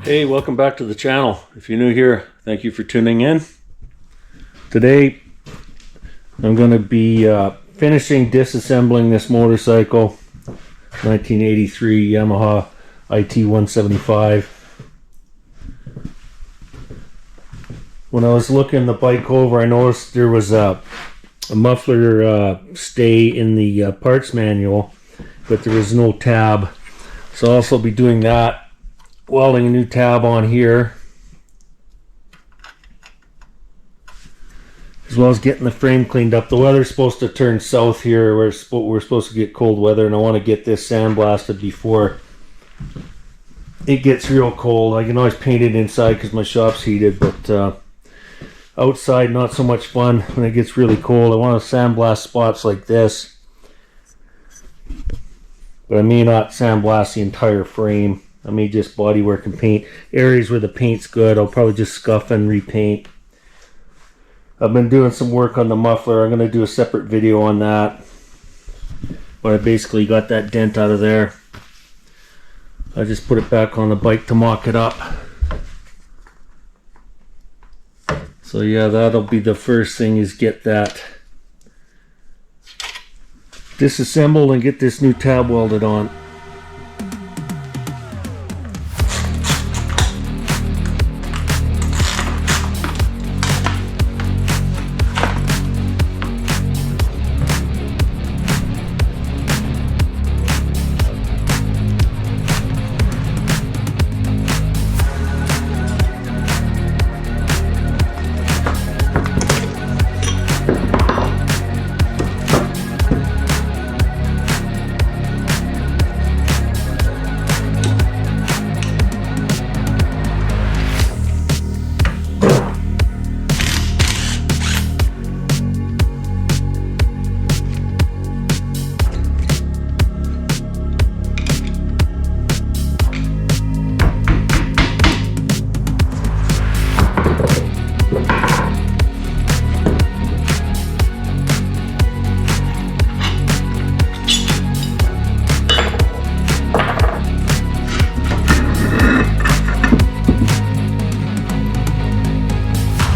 Hey, welcome back to the channel. If you're new here, thank you for tuning in. Today I'm going to be finishing disassembling this motorcycle, 1983 Yamaha IT 175. When I was looking the bike over, I noticed there was a muffler stay in the parts manual, but there was no tab. So I'll also be doing that, welding a new tab on here, as well as getting the frame cleaned up. The weather's supposed to turn south here. We're supposed to get cold weather, and I want to get this sandblasted before it gets real cold. I can always paint it inside because my shop's heated, but outside not so much fun when it gets really cold. I want to sandblast spots like this, but I may not sandblast the entire frame. I may just bodywork and paint. Areas where the paint's good, I'll probably just scuff and repaint. I've been doing some work on the muffler. I'm going to do a separate video on that. But I basically got that dent out of there. I just put it back on the bike to mock it up. So yeah, that'll be the first thing, is get that disassembled and get this new tab welded on.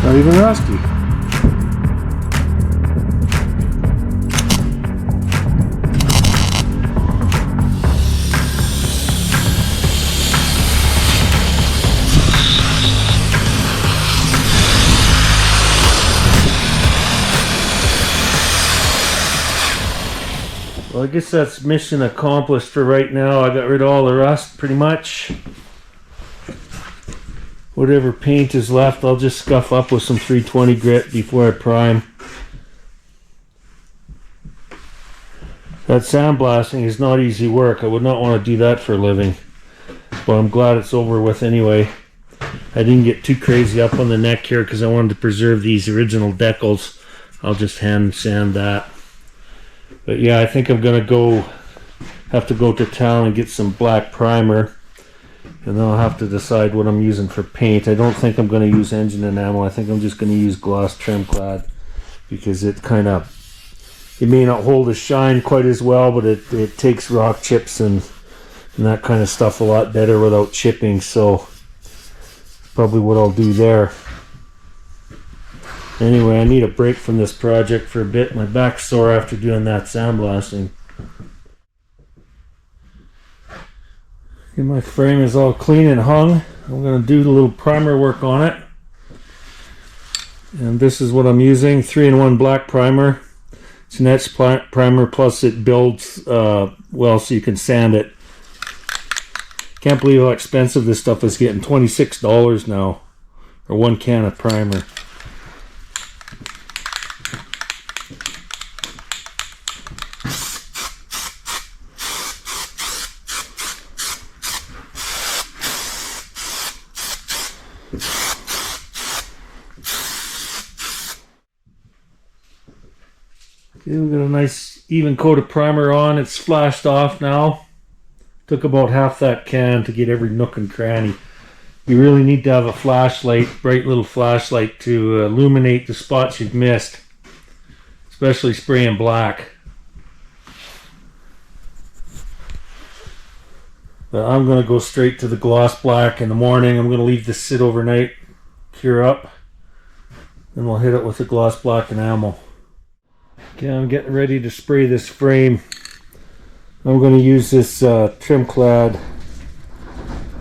Not even rusty. Well, I guess that's mission accomplished for right now. I got rid of all the rust pretty much. Whatever paint is left, I'll just scuff up with some 320 grit before I prime. That sandblasting is not easy work. I would not want to do that for a living. But I'm glad it's over with anyway. I didn't get too crazy up on the neck here because I wanted to preserve these original decals. I'll just hand sand that. But yeah, I think I'm going to have to go to town and get some black primer. And then I'll have to decide what I'm using for paint. I don't think I'm going to use engine enamel. I think I'm just going to use gloss trim clad, because it may not hold a shine quite as well, but it takes rock chips and that kind of stuff a lot better without chipping. So probably what I'll do there. Anyway, I need a break from this project for a bit. My back's sore after doing that sandblasting. My frame is all clean and hung. I'm going to do a little primer work on it. And this is what I'm using, 3-in-1 black primer. It's an etch primer, plus it builds well so you can sand it. Can't believe how expensive this stuff is getting. $26 now for one can of primer. Okay, we've got a nice even coat of primer on. It's flashed off now. Took about half that can to get every nook and cranny. You really need to have a flashlight, bright little flashlight, to illuminate the spots you've missed, especially spraying black. But I'm going to go straight to the gloss black in the morning. I'm going to leave this sit overnight, cure up, then we'll hit it with the gloss black enamel. Okay, I'm getting ready to spray this frame. I'm going to use this trim clad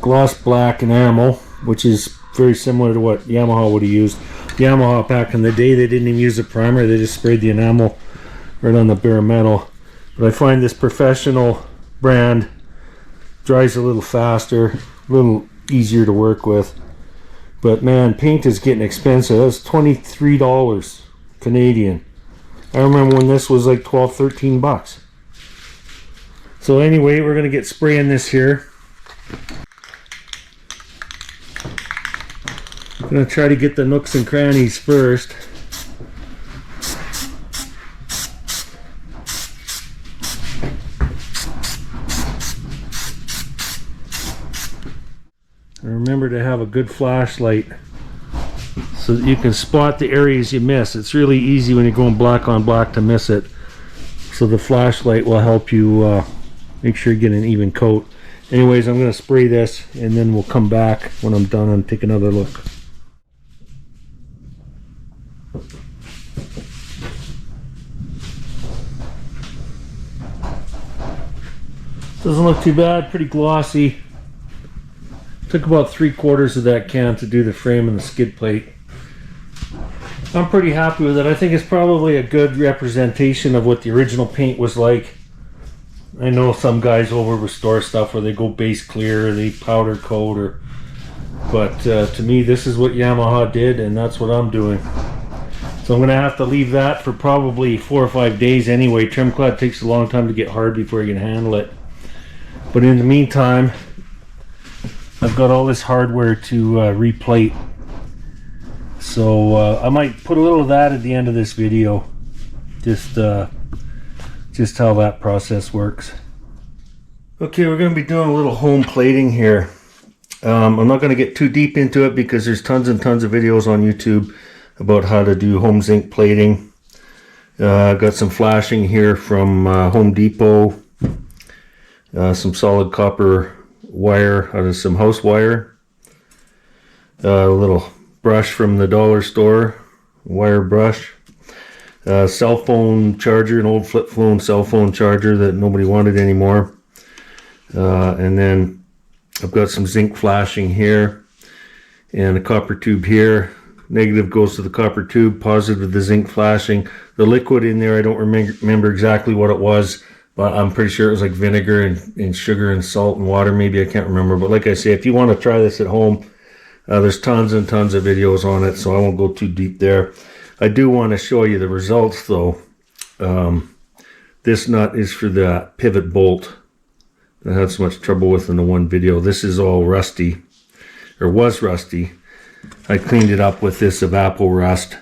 gloss black enamel, which is very similar to what Yamaha would have used. Yamaha back in the day, they didn't even use a primer, they just sprayed the enamel right on the bare metal. But I find this professional brand dries a little faster, a little easier to work with. But man, paint is getting expensive. That's $23 Canadian. I remember when this was like 12, 13 bucks. So anyway, we're going to get spraying this here. I'm going to try to get the nooks and crannies first. And remember to have a good flashlight so that you can spot the areas you miss. It's really easy when you're going black on black to miss it. So the flashlight will help you make sure you get an even coat. Anyways, I'm going to spray this and then we'll come back when I'm done and take another look. Doesn't look too bad, pretty glossy. Took about 3/4 of that can to do the frame and the skid plate. I'm pretty happy with it. I think it's probably a good representation of what the original paint was like. I know some guys over restore stuff where they go base clear or they powder coat, but to me this is what Yamaha did and that's what I'm doing. So I'm going to have to leave that for probably 4 or 5 days anyway. Trim clad takes a long time to get hard before you can handle it. But in the meantime, I've got all this hardware to replate. So I might put a little of that at the end of this video. Just how that process works. Okay, we're going to be doing a little home plating here. I'm not going to get too deep into it because there's tons and tons of videos on YouTube about how to do home zinc plating. I've got some flashing here from Home Depot. Some solid copper wire out of some house wire. A little brush from the dollar store, wire brush. Cell phone charger, an old flip phone cell phone charger that nobody wanted anymore. And then I've got some zinc flashing here and a copper tube here. Negative goes to the copper tube, positive the zinc flashing. The liquid in there, I don't remember exactly what it was, but I'm pretty sure it was like vinegar and sugar and salt and water. Maybe, I can't remember. But like I say, if you want to try this at home, there's tons and tons of videos on it, so I won't go too deep there. I do want to show you the results though. This nut is for the pivot bolt that I had so much trouble with in the one video. This is all rusty, or was rusty. I cleaned it up with this Evapco Rust.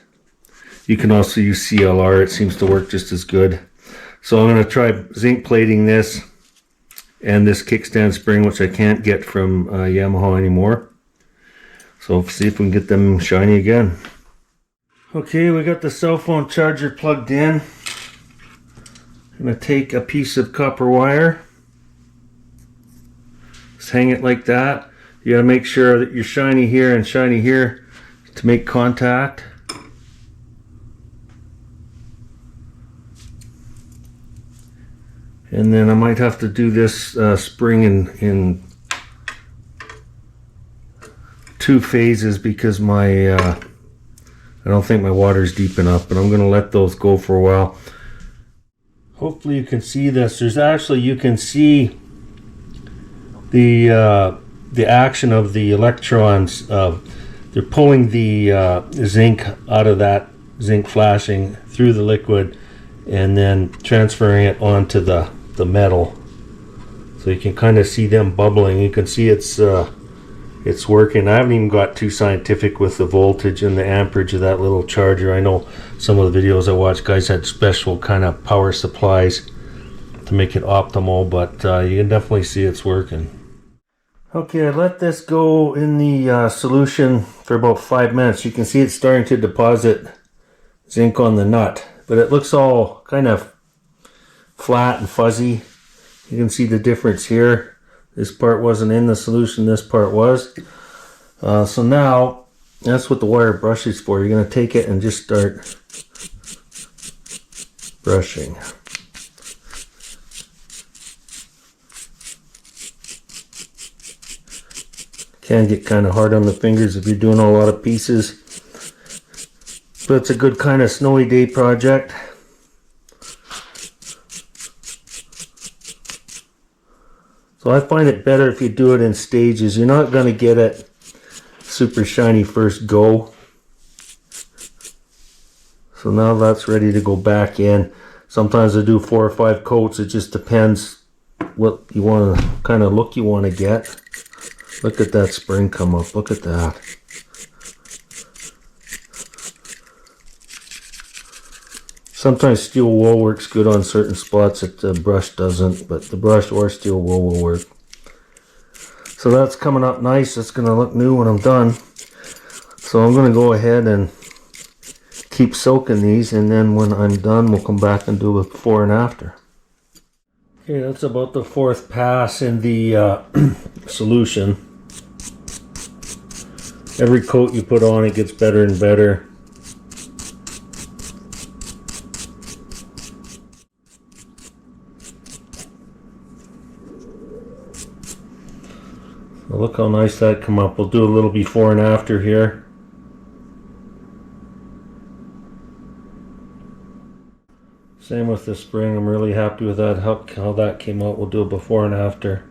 You can also use CLR. It seems to work just as good. So I'm going to try zinc plating this and this kickstand spring, which I can't get from Yamaha anymore. So see if we can get them shiny again. Okay, we got the cell phone charger plugged in. I'm going to take a piece of copper wire. Just hang it like that. You got to make sure that you're shiny here and shiny here to make contact. And then I might have to do this spring in 2 phases because my I don't think my water's deep enough, but I'm going to let those go for a while. Hopefully you can see this. There's actually, you can see the action of the electrons. They're pulling the zinc out of that zinc flashing through the liquid and then transferring it onto the metal. So you can kind of see them bubbling. You can see it's working. I haven't even got too scientific with the voltage and the amperage of that little charger. I know some of the videos I watched, guys had special kind of power supplies to make it optimal, but you can definitely see it's working. Okay, I let this go in the solution for about 5 minutes. You can see it's starting to deposit zinc on the nut, but it looks all kind of flat and fuzzy. You can see the difference here. This part wasn't in the solution, this part was. So now, that's what the wire brush is for. You're going to take it and just start brushing. Can get kind of hard on the fingers if you're doing a lot of pieces. But it's a good kind of snowy day project. So I find it better if you do it in stages. You're not going to get it super shiny first go. So now that's ready to go back in. Sometimes I do 4 or 5 coats. It just depends what you want to, kind of look you want to get. Look at that spring come up. Look at that. Sometimes steel wool works good on certain spots that the brush doesn't, but the brush or steel wool will work. So that's coming up nice. It's going to look new when I'm done. So I'm going to go ahead and keep soaking these, and then when I'm done we'll come back and do a before and after. Okay, that's about the 4th pass in the solution. Every coat you put on it gets better and better. So look how nice that come up. We'll do a little before and after here. Same with the spring. I'm really happy with that, how that came out. We'll do a before and after.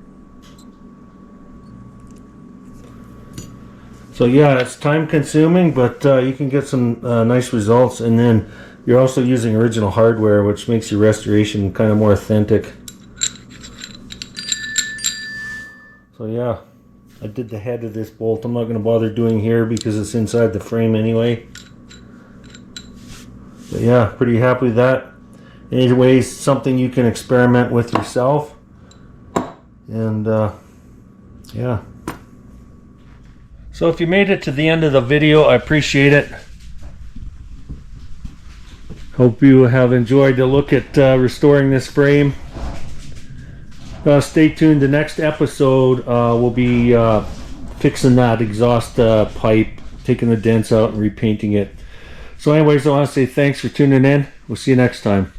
So yeah, it's time consuming, but you can get some nice results, and then you're also using original hardware, which makes your restoration kind of more authentic. So yeah, I did the head of this bolt. I'm not going to bother doing here because it's inside the frame anyway. But yeah, pretty happy with that. Anyways, something you can experiment with yourself. And yeah. So if you made it to the end of the video, I appreciate it. Hope you have enjoyed the look at restoring this frame. Stay tuned. The next episode will be fixing that exhaust pipe, taking the dents out and repainting it. So anyways, I want to say thanks for tuning in. We'll see you next time.